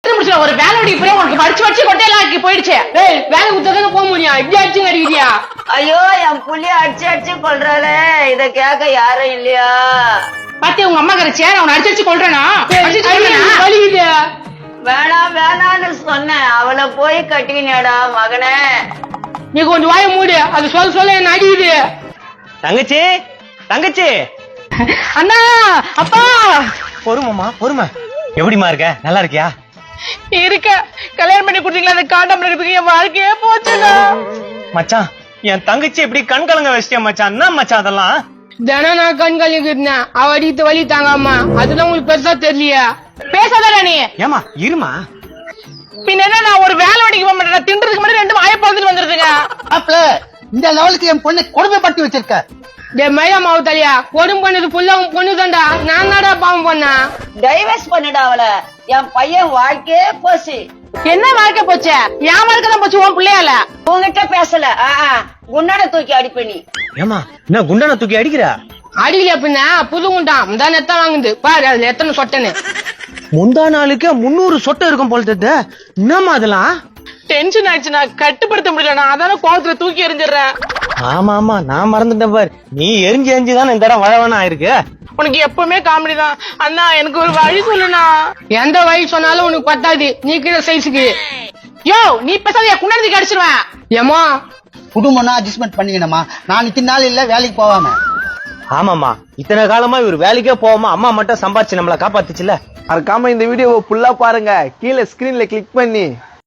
எத்தனை முடிச்சு ஒரு வேலை இப்படியே உனக்கு படிச்சு கொட்டையெல்லாம் ஆக்கி போயிடுச்சு. வேலை கொடுத்ததானே போக முடியும், இப்படி அடிச்சு அடிக்கிறியா? ஐயோ என் புள்ளிய அடிச்சு கொள்றாளே, இத கேட்க யாரும் இல்லையா? பாத்தி உங்க அம்மா கரைச்சியா அவனை அடிச்சு கொள்றேனா? வேணான்னு சொன்னேன், அவளை போய் கட்டினேடா மகனே. நீ கொஞ்சம் வாய மூடு, அது சொல்ல என்ன அடிக்குது. தங்கச்சி தங்கச்சி அண்ணா அப்பா. பொறுமைமா பொறுமை. எப்படிமா இருக்க? நல்லா இருக்கியா? இருக்க. கல்யாணம் பண்ணி கொடுத்தீங்களா அதை காட்டாம இருக்கிறதுக்கு என் வாழ்க்கையே போச்சுண்ணா. மச்சான் என் தங்கச்சி எப்படி கண் கலங்க வச்சிட்டியா மச்சான்? என்ன மச்சான் அதெல்லாம்? தினம் நான் கண் கலங்கிருந்தேன், அவ அடித்து வலி தாங்காமா. அதெல்லாம் உங்களுக்கு பெருசா தெரியலையா? பேசாதானே நீ? ஏமா இருமா. பின்ன என்ன, நான் ஒரு வேலை வடிக்க போக மாட்டேன், தின்றதுக்கு மட்டும் 2 வாயை பார்த்துட்டு வந்துருதுங்க. அப்ப இந்த லெவலுக்கு என் பொண்ணை கொடுமைப்படுத்தி வச்சிருக்க. மயிலா மாவு தலையா, கொடுமை பண்ணது புள்ள உன் பொண்ணு தான்டா. நான் தாடா பாவம் பண்ணா. டைவர்ஸ் பண்ணிடா அவளை. என் பையன் வாழ்க்கையே போச்சு. என்ன வாழ்க்கை போச்சு? என் வாழ்க்கை தான் போச்சு, உன் பிள்ளையால. உங்ககிட்ட பேசல. குண்டான தூக்கி அடிப்ப நீ. ஏமா என்ன குண்டான தூக்கி அடிக்கிறா? அடிக்கல பின்ன புது குண்டான் முந்தா நெத்தான் வாங்குது பாரு, அதுல எத்தனை சொட்டன்னு. முந்தா நாளுக்கு 300 சொட்டை இருக்கும் போல தெரியுது. என்னமா அதெல்லாம்? டென்ஷன் ஆயிடுச்சு, நான் கட்டுப்படுத்த முடியல. அதான கோவத்துல தூக்கி எறிஞ்சிடுறேன். ஆமா ஆமா நான் மறந்துட்டேன் பாரு. நீ எரிஞ்சுதான் இந்த இடம் வளவனா இருக்கு. உனக்கு எப்பவுமே காமெடி தான். அண்ணா எனக்கு ஒரு வழி சொல்லுண்ணா. எந்த வழி சொன்னாலும் உனக்கு பத்தாது, நீ கீழே சைஸுக்கு. யோ நீ பேசாத, குண்டத்துக்கு அடிச்சிருவேன். ஏமா குடும்பம்னா அட்ஜஸ்ட்மெண்ட் பண்ணிக்கணுமா? நான் இத்தனை நாள் இல்ல வேலைக்கு போவாம. ஆமாமா இத்தனை காலமா இவர் வேலைக்கே போகாம அம்மா மட்டும் சம்பாதிச்சு நம்மள காப்பாத்துச்சுல. மறக்காம இந்த வீடியோவை ஃபுல்லா பாருங்க. கீழே ஸ்கிரீன்ல கிளிக் பண்ணி